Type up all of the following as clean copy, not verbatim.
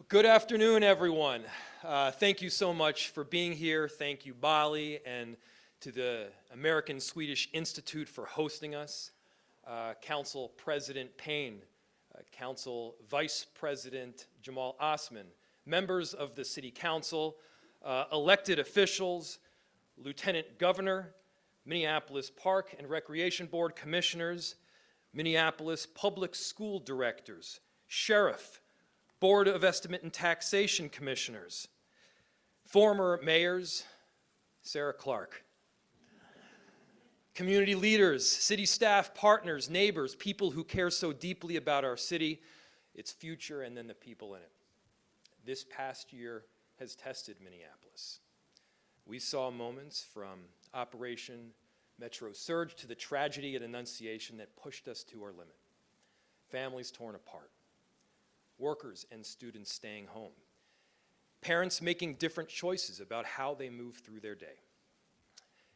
Good afternoon, everyone. Thank you so much for being here. Thank you, Bali, and to the American Swedish Institute for hosting us. Council President Payne, Council Vice President Jamal Osman, members of the City Council, elected officials, Lieutenant Governor, Minneapolis Park and Recreation Board Commissioners, Minneapolis Public School Directors, Sheriff, Board of Estimate and Taxation Commissioners, former mayors, Sarah Clark, community leaders, city staff, partners, neighbors, people who care so deeply about our city, its future, and then the people in it. This past year has tested Minneapolis. We saw moments from Operation Metro Surge to the tragedy at Annunciation that pushed us to our limit. Families torn apart. Workers and students staying home. Parents making different choices about how they move through their day.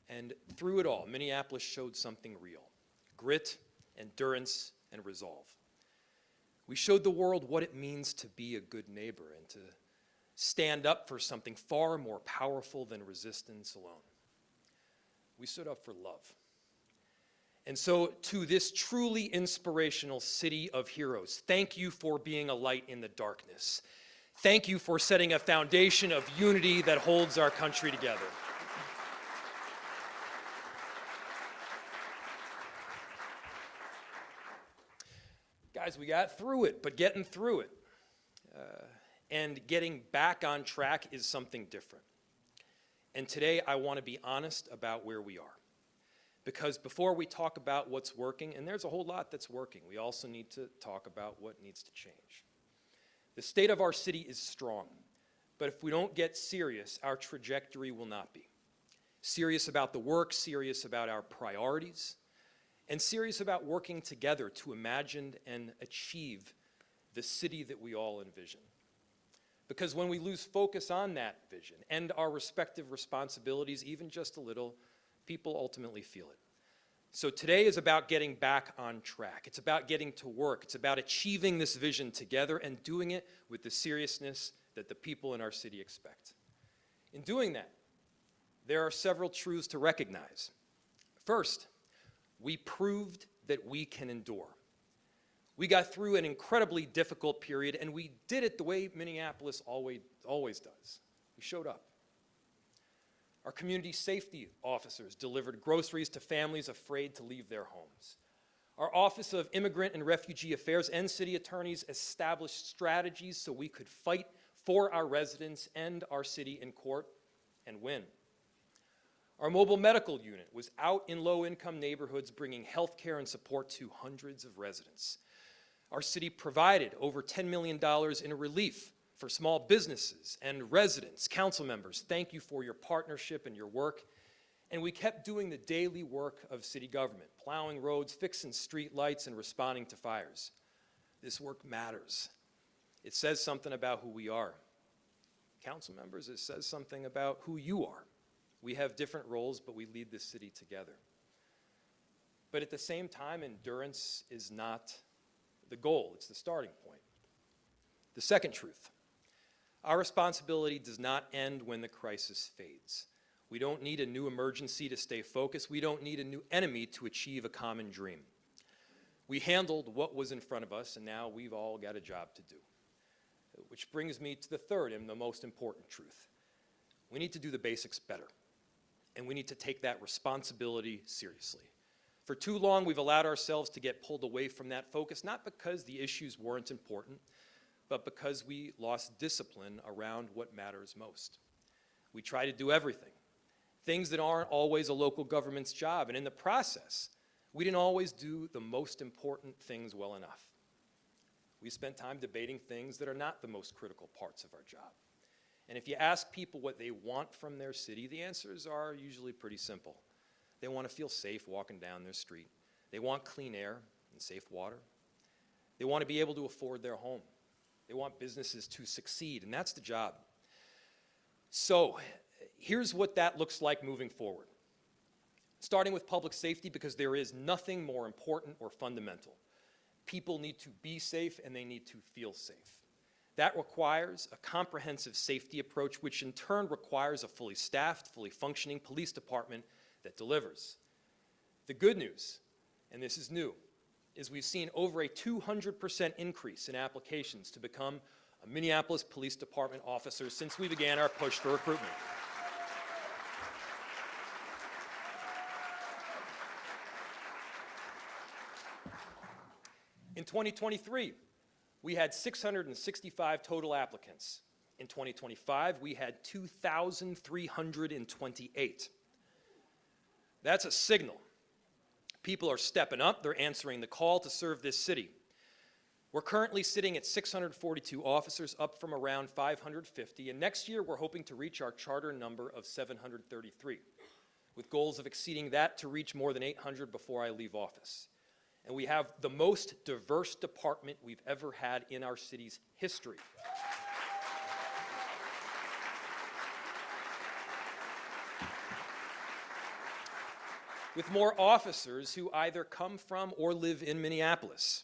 And through it all, Minneapolis showed something real: grit, endurance, and resolve. We showed the world what it means to be a good neighbor and to stand up for something far more powerful than resistance alone. We stood up for love. And so, to this truly inspirational city of heroes, thank you for being a light in the darkness. Thank you for setting a foundation of unity that holds our country together. Guys, we got through it, but getting through it and getting back on track is something different. And today, I want to be honest about where we are. Because before we talk about what's working, and there's a whole lot that's working, we also need to talk about what needs to change. The state of our city is strong, but if we don't get serious, our trajectory will not be. Serious about the work, serious about our priorities, and serious about working together to imagine and achieve the city that we all envision. Because when we lose focus on that vision and our respective responsibilities, even just a little, people ultimately feel it. So today is about getting back on track. It's about getting to work. It's about achieving this vision together and doing it with the seriousness that the people in our city expect. In doing that, there are several truths to recognize. First, we proved that we can endure. We got through an incredibly difficult period, and we did it the way Minneapolis always does. We showed up. Our community safety officers delivered groceries to families afraid to leave their homes. Our Office of Immigrant and Refugee Affairs and city attorneys established strategies so we could fight for our residents and our city in court and win. Our mobile medical unit was out in low-income neighborhoods bringing health care and support to hundreds of residents. Our city provided over $10 million in relief for small businesses and residents. Council members, thank you for your partnership and your work. And we kept doing the daily work of city government, plowing roads, fixing street lights, and responding to fires. This work matters. It says something about who we are. Council members, it says something about who you are. We have different roles, but we lead this city together. But at the same time, endurance is not the goal, it's the starting point. The second truth: our responsibility does not end when the crisis fades. We don't need a new emergency to stay focused. We don't need a new enemy to achieve a common dream. We handled what was in front of us, and now we've all got a job to do. Which brings me to the third and the most important truth. We need to do the basics better, and we need to take that responsibility seriously. For too long, we've allowed ourselves to get pulled away from that focus, not because the issues weren't important, but because we lost discipline around what matters most. We try to do everything, things that aren't always a local government's job, and in the process, we didn't always do the most important things well enough. We spent time debating things that are not the most critical parts of our job. And if you ask people what they want from their city, the answers are usually pretty simple. They want to feel safe walking down their street. They want clean air and safe water. They want to be able to afford their home. They want businesses to succeed, and that's the job. So here's what that looks like moving forward. Starting with public safety, because there is nothing more important or fundamental. People need to be safe, and they need to feel safe. That requires a comprehensive safety approach, which in turn requires a fully staffed, fully functioning police department that delivers. The good news, and this is new, is we've seen over a 200% increase in applications to become a Minneapolis Police Department officer since we began our push for recruitment. In 2023, we had 665 total applicants. In 2025, we had 2,328. That's a signal. People are stepping up, they're answering the call to serve this city. We're currently sitting at 642 officers, up from around 550, and next year we're hoping to reach our charter number of 733, with goals of exceeding that to reach more than 800 before I leave office. And we have the most diverse department we've ever had in our city's history. With more officers who either come from or live in Minneapolis.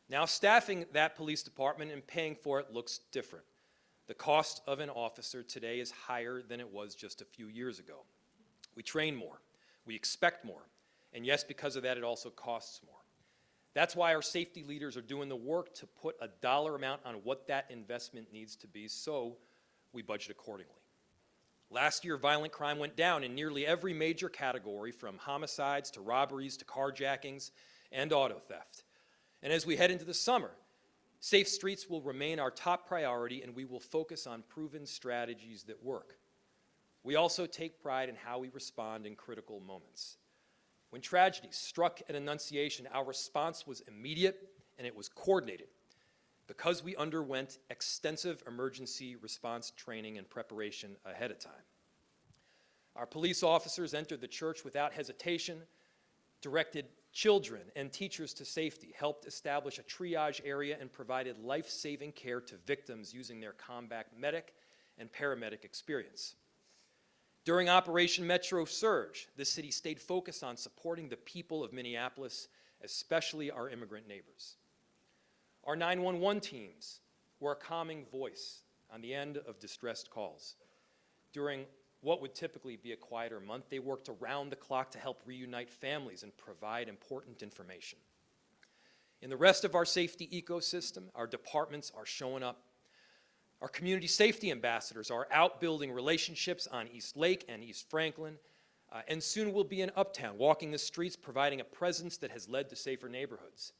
Now, staffing that police department and paying for it looks different. The cost of an officer today is higher than it was just a few years ago. We train more, we expect more, and yes, because of that, it also costs more. That's why our safety leaders are doing the work to put a dollar amount on what that investment needs to be, so we budget accordingly. Last year, violent crime went down in nearly every major category, from homicides to robberies to carjackings and auto theft. And as we head into the summer, safe streets will remain our top priority, and we will focus on proven strategies that work. We also take pride in how we respond in critical moments. When tragedy struck at Annunciation, our response was immediate and it was coordinated because we underwent extensive emergency response training and preparation ahead of time. Our police officers entered the church without hesitation, directed children and teachers to safety, helped establish a triage area, and provided life-saving care to victims using their combat medic and paramedic experience. During Operation Metro Surge, the city stayed focused on supporting the people of Minneapolis, especially our immigrant neighbors. Our 911 teams were a calming voice on the end of distressed calls. During what would typically be a quieter month, they worked around the clock to help reunite families and provide important information. In the rest of our safety ecosystem, our departments are showing up. Our community safety ambassadors are out building relationships on East Lake and East Franklin, and soon we'll be in Uptown, walking the streets, providing a presence that has led to safer neighborhoods.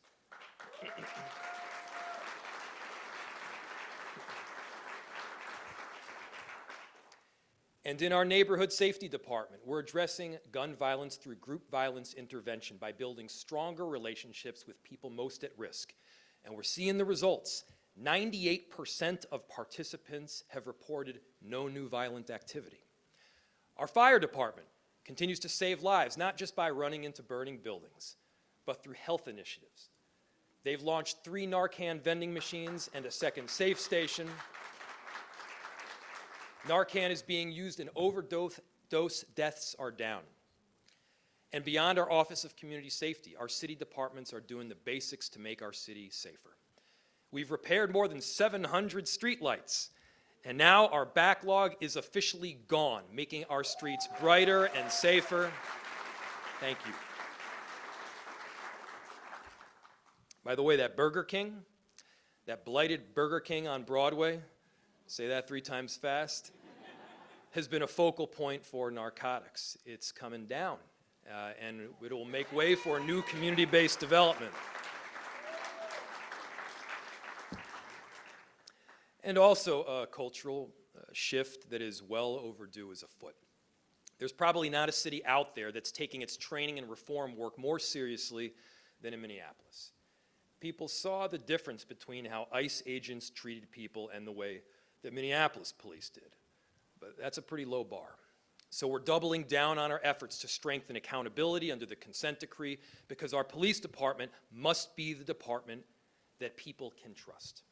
And in our neighborhood safety department, we're addressing gun violence through group violence intervention by building stronger relationships with people most at risk. And we're seeing the results. 98% of participants have reported no new violent activity. Our fire department continues to save lives, not just by running into burning buildings, but through health initiatives. They've launched 3 Narcan vending machines and a second safe station. Narcan is being used and overdose deaths are down. And beyond our Office of Community Safety, our city departments are doing the basics to make our city safer. We've repaired more than 700 streetlights, and now our backlog is officially gone, making our streets brighter and safer. Thank you. By the way, that Burger King, that blighted Burger King on Broadway, say that 3 times fast, has been a focal point for narcotics. It's coming down, and it will make way for new community-based development. And also a cultural shift that is well overdue is afoot. There's probably not a city out there that's taking its training and reform work more seriously than in Minneapolis. People saw the difference between how ICE agents treated people and the way that Minneapolis police did. But that's a pretty low bar. So we're doubling down on our efforts to strengthen accountability under the consent decree, because our police department must be the department that people can trust.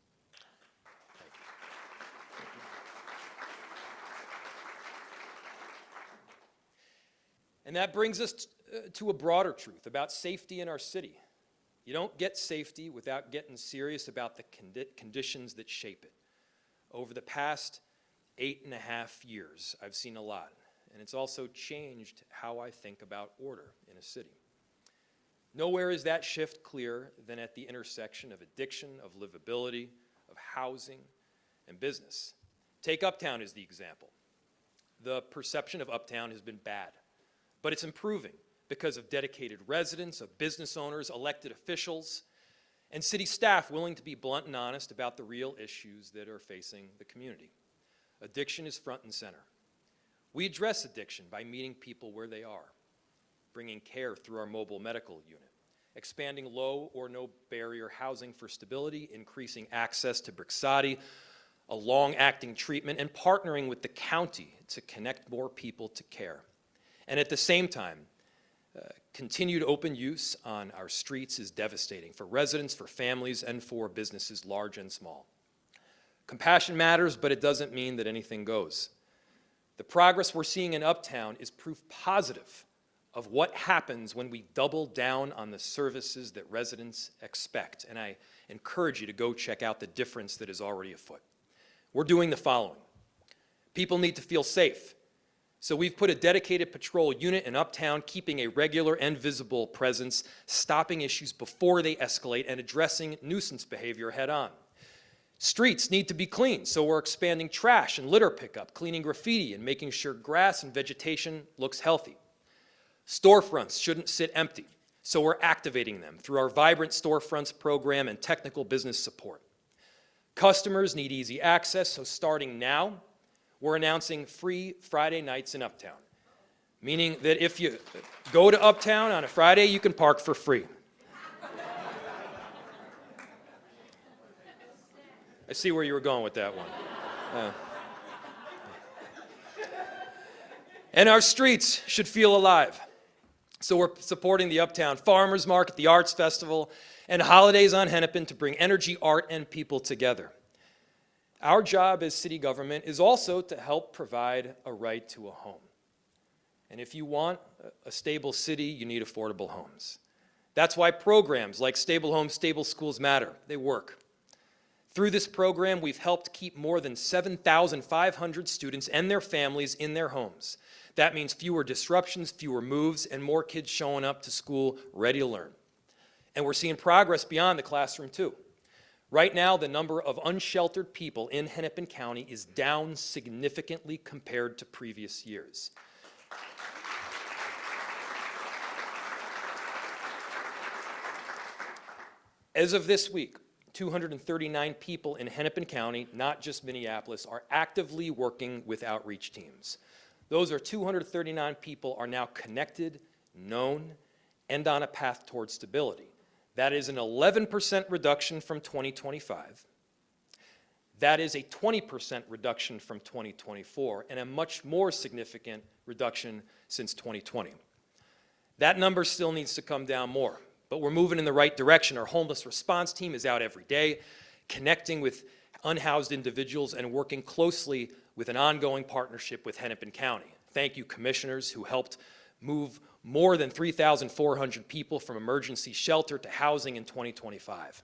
And that brings us to a broader truth about safety in our city. You don't get safety without getting serious about the conditions that shape it. Over the past 8.5 years, I've seen a lot, and it's also changed how I think about order in a city. Nowhere is that shift clearer than at the intersection of addiction, of livability, of housing, and business. Take Uptown as the example. The perception of Uptown has been bad, but it's improving because of dedicated residents, of business owners, elected officials, and city staff willing to be blunt and honest about the real issues that are facing the community. Addiction is front and center. We address addiction by meeting people where they are, bringing care through our mobile medical unit, expanding low or no barrier housing for stability, increasing access to Brixadi, a long-acting treatment, and partnering with the county to connect more people to care. And at the same time, continued open use on our streets is devastating for residents, for families, and for businesses large and small. Compassion matters, but it doesn't mean that anything goes. The progress we're seeing in Uptown is proof positive of what happens when we double down on the services that residents expect. And I encourage you to go check out the difference that is already afoot. We're doing the following. People need to feel safe. So we've put a dedicated patrol unit in Uptown, keeping a regular and visible presence, stopping issues before they escalate, and addressing nuisance behavior head on. Streets need to be clean, so we're expanding trash and litter pickup, cleaning graffiti, and making sure grass and vegetation looks healthy. Storefronts shouldn't sit empty, so we're activating them through our Vibrant Storefronts program and technical business support. Customers need easy access, so starting now, we're announcing free Friday nights in Uptown, meaning that if you go to Uptown on a Friday, you can park for free. I see where you were going with that one. And our streets should feel alive. So we're supporting the Uptown Farmers Market, the Arts Festival, and holidays on Hennepin to bring energy, art, and people together. Our job as city government is also to help provide a right to a home. And if you want a stable city, you need affordable homes. That's why programs like Stable Homes, Stable Schools matter. They work. Through this program, we've helped keep more than 7,500 students and their families in their homes. That means fewer disruptions, fewer moves, and more kids showing up to school ready to learn. And we're seeing progress beyond the classroom, too. Right now, the number of unsheltered people in Hennepin County is down significantly compared to previous years. As of this week, 239 people in Hennepin County, not just Minneapolis, are actively working with outreach teams. Those 239 people are now connected, known, and on a path toward stability. That is an 11% reduction from 2025. That is a 20% reduction from 2024, and a much more significant reduction since 2020. That number still needs to come down more, but we're moving in the right direction. Our homeless response team is out every day, connecting with unhoused individuals and working closely with an ongoing partnership with Hennepin County. Thank you, commissioners, who helped move more than 3,400 people from emergency shelter to housing in 2025.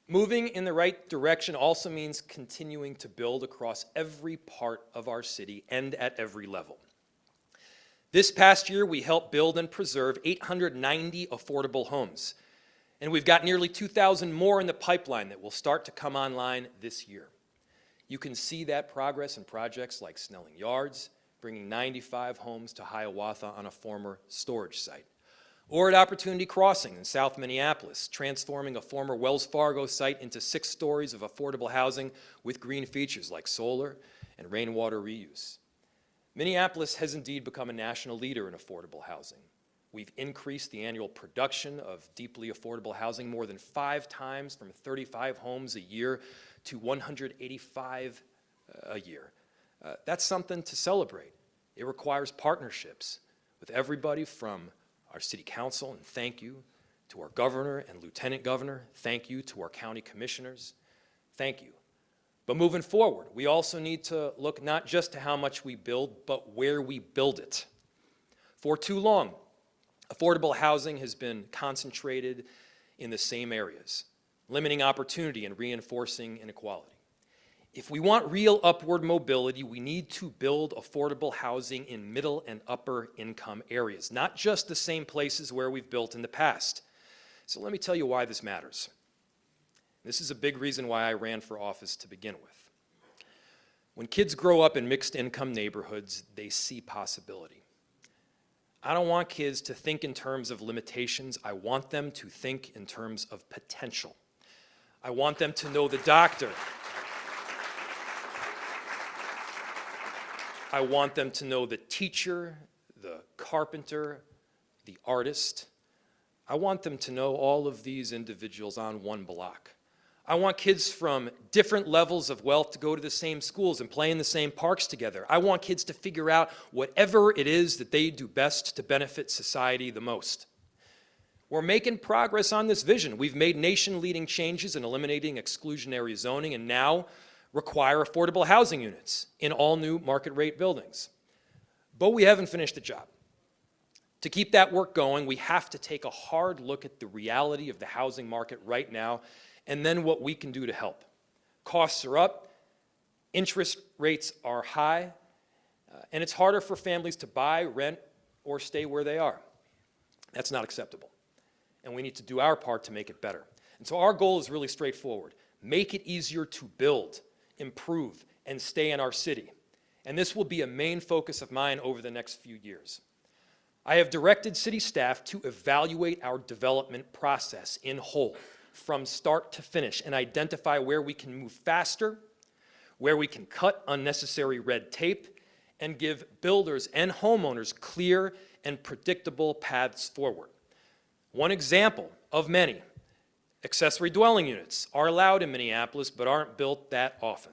Moving in the right direction also means continuing to build across every part of our city and at every level. This past year, we helped build and preserve 890 affordable homes, and we've got nearly 2,000 more in the pipeline that will start to come online this year. You can see that progress in projects like Snelling Yards, bringing 95 homes to Hiawatha on a former storage site, or at Opportunity Crossing in South Minneapolis, transforming a former Wells Fargo site into 6 stories of affordable housing with green features like solar and rainwater reuse. Minneapolis has indeed become a national leader in affordable housing. We've increased the annual production of deeply affordable housing more than 5 times, from 35 homes a year to 185 a year. That's something to celebrate. It requires partnerships with everybody from our city council, and thank you to our governor and lieutenant governor. Thank you to our county commissioners. Thank you. But moving forward, we also need to look not just to how much we build, but where we build it. For too long, Affordable housing has been concentrated in the same areas, limiting opportunity and reinforcing inequality. If we want real upward mobility, we need to build affordable housing in middle and upper income areas, not just the same places where we've built in the past. So let me tell you why this matters. This is a big reason why I ran for office to begin with. When kids grow up in mixed income neighborhoods, they see possibility. I don't want kids to think in terms of limitations. I want them to think in terms of potential. I want them to know the doctor. I want them to know the teacher, the carpenter, the artist. I want them to know all of these individuals on one block. I want kids from different levels of wealth to go to the same schools and play in the same parks together. I want kids to figure out whatever it is that they do best to benefit society the most. We're making progress on this vision. We've made nation-leading changes in eliminating exclusionary zoning and now require affordable housing units in all new market-rate buildings. But we haven't finished the job. To keep that work going, we have to take a hard look at the reality of the housing market right now and then what we can do to help. Costs are up, interest rates are high, and it's harder for families to buy, rent, or stay where they are. That's not acceptable, and we need to do our part to make it better. And so our goal is really straightforward. Make it easier to build, improve, and stay in our city. And this will be a main focus of mine over the next few years. I have directed city staff to evaluate our development process in whole, from start to finish, and identify where we can move faster, where we can cut unnecessary red tape, and give builders and homeowners clear and predictable paths forward. One example of many, accessory dwelling units are allowed in Minneapolis but aren't built that often.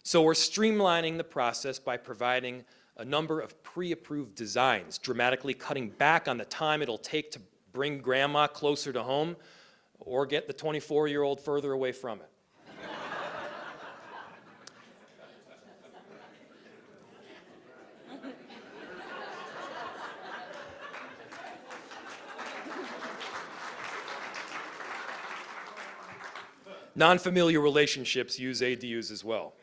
So we're streamlining the process by providing a number of pre-approved designs, dramatically cutting back on the time it'll take to bring grandma closer to home or get the 24-year-old further away from it. Non-familiar relationships use ADUs as well.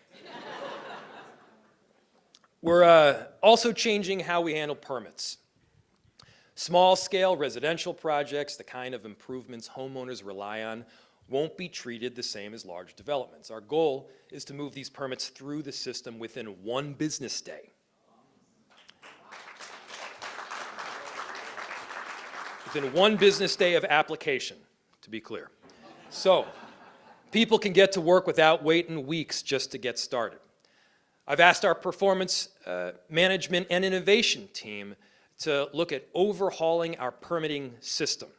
We're also changing how we handle permits. Small-scale residential projects, the kind of improvements homeowners rely on, won't be treated the same as large developments. Our goal is to move these permits through the system within one business day. Within one business day of application, to be clear. So, people can get to work without waiting weeks just to get started. I've asked our performance management and innovation team to look at overhauling our permitting system.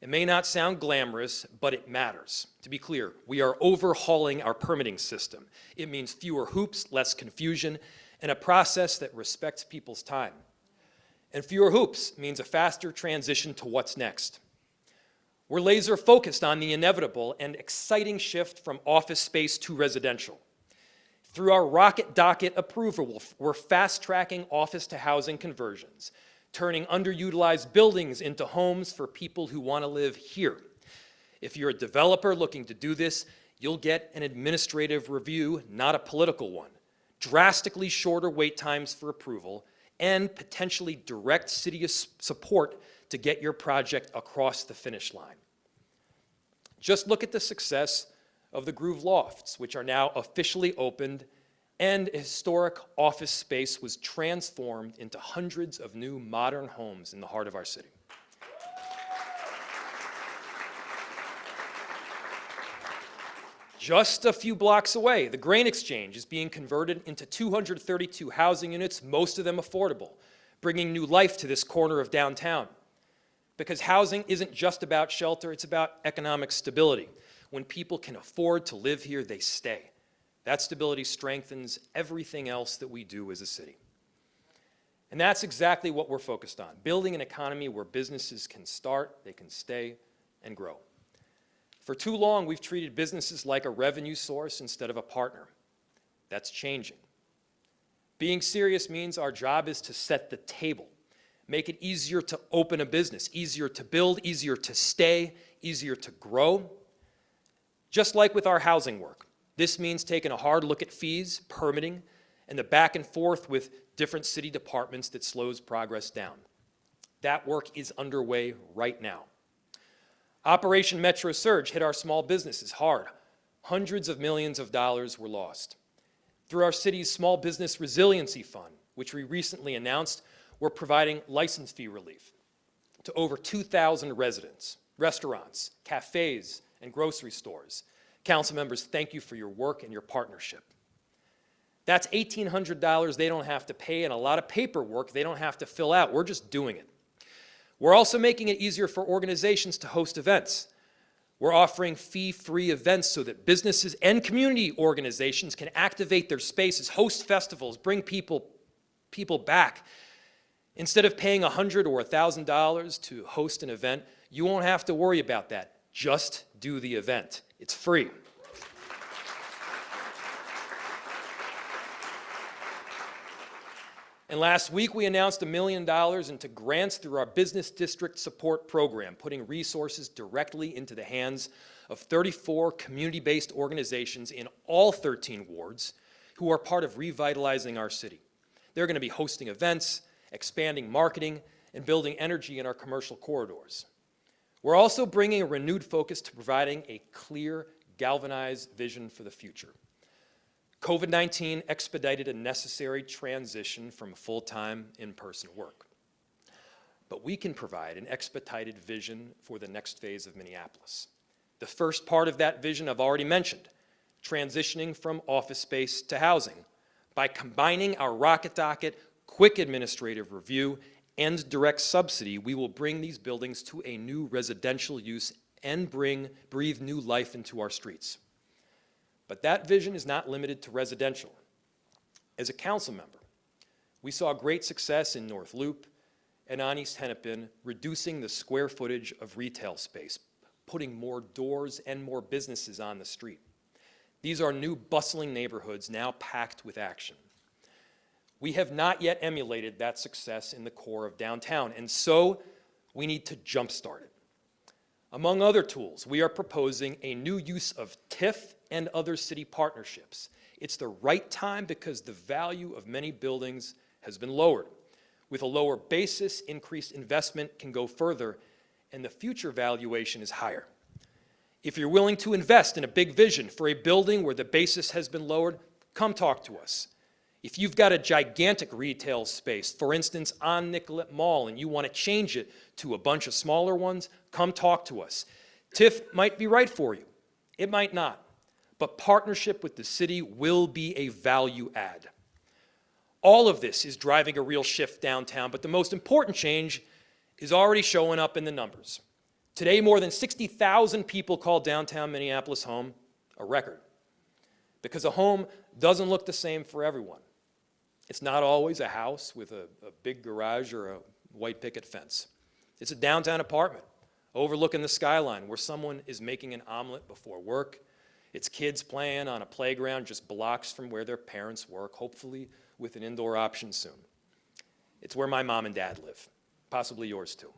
It may not sound glamorous, but it matters. To be clear, we are overhauling our permitting system. It means fewer hoops, less confusion, and a process that respects people's time. And fewer hoops means a faster transition to what's next. We're laser focused on the inevitable and exciting shift from office space to residential. Through our rocket docket approval, we're fast-tracking office to housing conversions, turning underutilized buildings into homes for people who want to live here. If you're a developer looking to do this, you'll get an administrative review, not a political one, drastically shorter wait times for approval, and potentially direct city support to get your project across the finish line. Just look at the success of the Groove Lofts, which are now officially opened, and historic office space was transformed into hundreds of new modern homes in the heart of our city. Just a few blocks away, the Grain Exchange is being converted into 232 housing units, most of them affordable, bringing new life to this corner of downtown. Because housing isn't just about shelter, it's about economic stability. When people can afford to live here, they stay. That stability strengthens everything else that we do as a city. And that's exactly what we're focused on, building an economy where businesses can start, they can stay, and grow. For too long, we've treated businesses like a revenue source instead of a partner. That's changing. Being serious means our job is to set the table, make it easier to open a business, easier to build, easier to stay, easier to grow. Just like with our housing work, this means taking a hard look at fees, permitting, and the back and forth with different city departments that slows progress down. That work is underway right now. Operation Metro Surge hit our small businesses hard. Hundreds of millions of dollars were lost. Through our city's Small Business Resiliency Fund, which we recently announced, we're providing license fee relief to over 2,000 residents, restaurants, cafes, and grocery stores. Council members, thank you for your work and your partnership. That's $1,800 they don't have to pay and a lot of paperwork they don't have to fill out. We're just doing it. We're also making it easier for organizations to host events. We're offering fee-free events so that businesses and community organizations can activate their spaces, host festivals, bring people back. Instead of paying $100 or $1,000 to host an event, you won't have to worry about that. Just do the event. It's free. And last week, we announced $1 million into grants through our Business District Support Program, putting resources directly into the hands of 34 community-based organizations in all 13 wards who are part of revitalizing our city. They're going to be hosting events, expanding marketing, and building energy in our commercial corridors. We're also bringing a renewed focus to providing a clear, galvanized vision for the future. COVID-19 expedited a necessary transition from full-time in-person work. But we can provide an expedited vision for the next phase of Minneapolis. The first part of that vision I've already mentioned, transitioning from office space to housing. By combining our rocket docket, quick administrative review, and direct subsidy, we will bring these buildings to a new residential use and breathe new life into our streets. But that vision is not limited to residential. As a council member, we saw great success in North Loop and on East Hennepin, reducing the square footage of retail space, putting more doors and more businesses on the street. These are new bustling neighborhoods now packed with action. We have not yet emulated that success in the core of downtown, and so we need to jumpstart it. Among other tools, we are proposing a new use of TIF and other city partnerships. It's the right time because the value of many buildings has been lowered. With a lower basis, increased investment can go further, and the future valuation is higher. If you're willing to invest in a big vision for a building where the basis has been lowered, come talk to us. If you've got a gigantic retail space, for instance, on Nicollet Mall, and you want to change it to a bunch of smaller ones, come talk to us. TIF might be right for you. It might not. But partnership with the city will be a value add. All of this is driving a real shift downtown, but the most important change is already showing up in the numbers. Today, more than 60,000 people call downtown Minneapolis home, a record. Because a home doesn't look the same for everyone. It's not always a house with a big garage or a white picket fence. It's a downtown apartment overlooking the skyline where someone is making an omelet before work. It's kids playing on a playground just blocks from where their parents work, hopefully with an indoor option soon. It's where my mom and dad live, possibly yours too.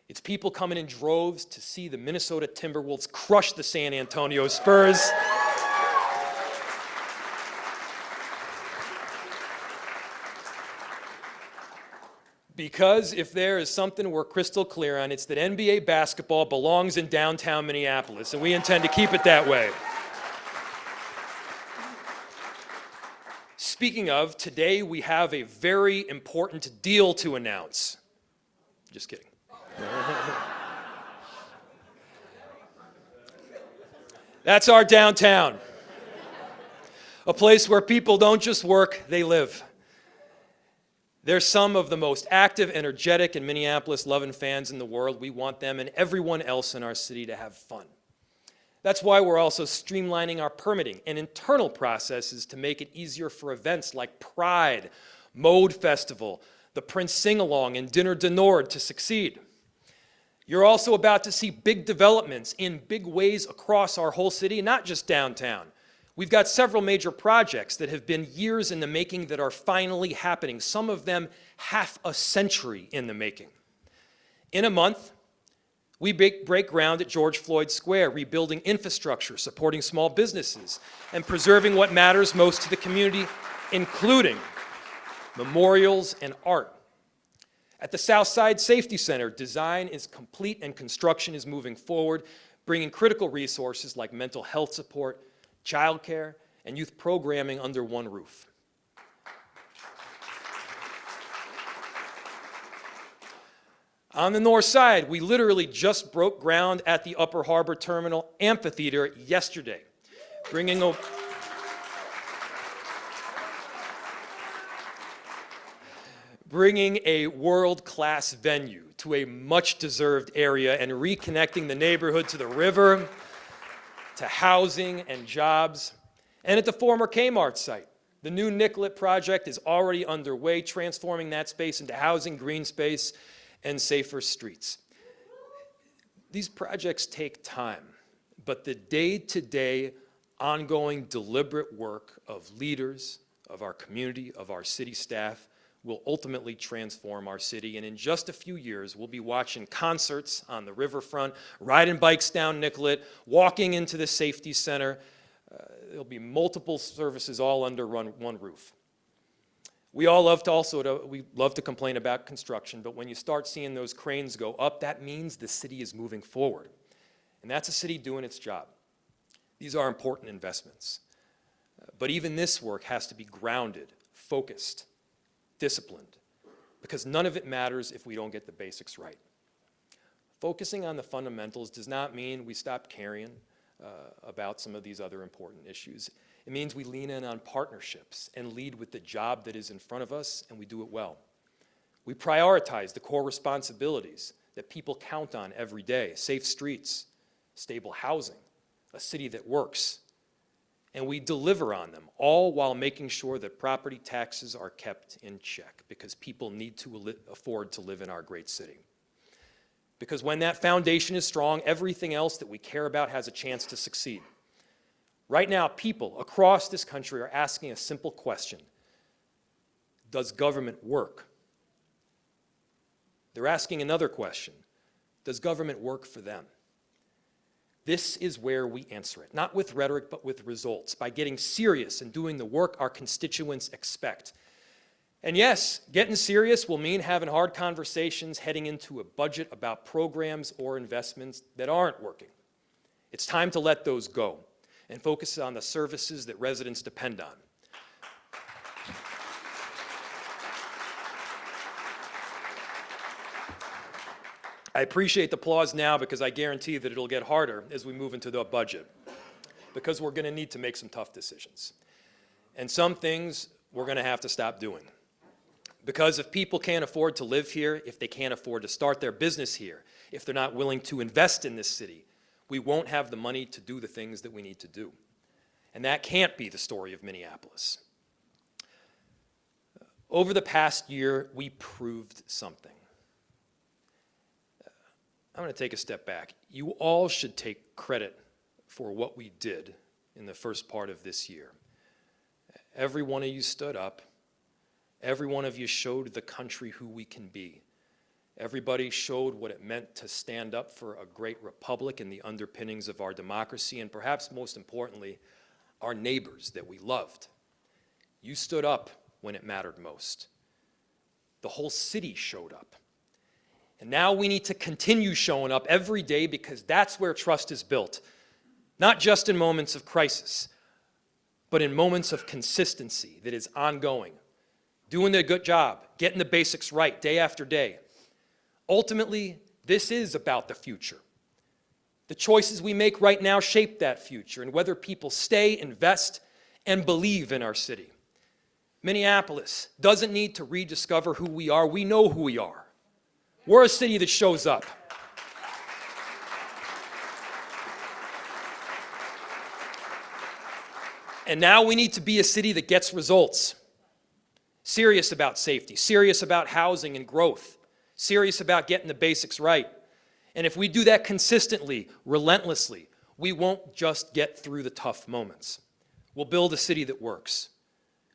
It's people coming in droves to see the Minnesota Timberwolves crush the San Antonio Spurs. Because if there is something we're crystal clear on, it's that NBA basketball belongs in downtown Minneapolis, and we intend to keep it that way. Speaking of, today we have a very important deal to announce. Just kidding. That's our downtown. A place where people don't just work, they live. They're some of the most active, energetic, and Minneapolis-loving fans in the world. We want them and everyone else in our city to have fun. That's why we're also streamlining our permitting and internal processes to make it easier for events like Pride, Mode Festival, the Prince Sing-Along, and Dinner de Nord to succeed. You're also about to see big developments in big ways across our whole city, not just downtown. We've got several major projects that have been years in the making that are finally happening, some of them half a century in the making. In a month, we break ground at George Floyd Square, rebuilding infrastructure, supporting small businesses, and preserving what matters most to the community, including memorials and art. At the Southside Safety Center, design is complete and construction is moving forward, bringing critical resources like mental health support, childcare, and youth programming under one roof. On the north side, we literally just broke ground at the Upper Harbor Terminal Amphitheater yesterday, bringing a world-class venue to a much-deserved area and reconnecting the neighborhood to the river, to housing and jobs. And at the former Kmart site, the new Nicollet project is already underway, transforming that space into housing, green space, and safer streets. These projects take time, but the day-to-day, ongoing, deliberate work of leaders, of our community, of our city staff, will ultimately transform our city. And in just a few years, we'll be watching concerts on the riverfront, riding bikes down Nicollet, walking into the safety center. There'll be multiple services all under one roof. We all love to complain about construction, but when you start seeing those cranes go up, that means the city is moving forward. And that's a city doing its job. These are important investments. But even this work has to be grounded, focused, disciplined, because none of it matters if we don't get the basics right. Focusing on the fundamentals does not mean we stop caring about some of these other important issues. It means we lean in on partnerships and lead with the job that is in front of us, and we do it well. We prioritize the core responsibilities that people count on every day: safe streets, stable housing, a city that works. And we deliver on them, all while making sure that property taxes are kept in check, because people need to afford to live in our great city. Because when that foundation is strong, everything else that we care about has a chance to succeed. Right now, people across this country are asking a simple question: does government work? They're asking another question: does government work for them? This is where we answer it, not with rhetoric, but with results, by getting serious and doing the work our constituents expect. And yes, getting serious will mean having hard conversations heading into a budget about programs or investments that aren't working. It's time to let those go and focus on the services that residents depend on. I appreciate the applause now, because I guarantee that it'll get harder as we move into the budget, because we're going to need to make some tough decisions. And some things we're going to have to stop doing. Because if people can't afford to live here, if they can't afford to start their business here, if they're not willing to invest in this city, we won't have the money to do the things that we need to do. And that can't be the story of Minneapolis. Over the past year, we proved something. I'm going to take a step back. You all should take credit for what we did in the first part of this year. Every one of you stood up. Every one of you showed the country who we can be. Everybody showed what it meant to stand up for a great republic and the underpinnings of our democracy, and perhaps most importantly, our neighbors that we loved. You stood up when it mattered most. The whole city showed up. And now we need to continue showing up every day, because that's where trust is built. Not just in moments of crisis, but in moments of consistency that is ongoing. Doing a good job, getting the basics right day after day. Ultimately, this is about the future. The choices we make right now shape that future, and whether people stay, invest, and believe in our city. Minneapolis doesn't need to rediscover who we are. We know who we are. We're a city that shows up. And now we need to be a city that gets results. Serious about safety, serious about housing and growth, serious about getting the basics right. And if we do that consistently, relentlessly, we won't just get through the tough moments. We'll build a city that works.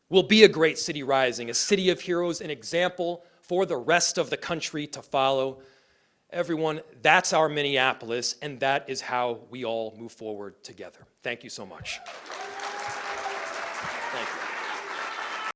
We'll be a great city rising, a city of heroes, an example for the rest of the country to follow. Everyone, that's our Minneapolis, and that is how we all move forward together. Thank you so much.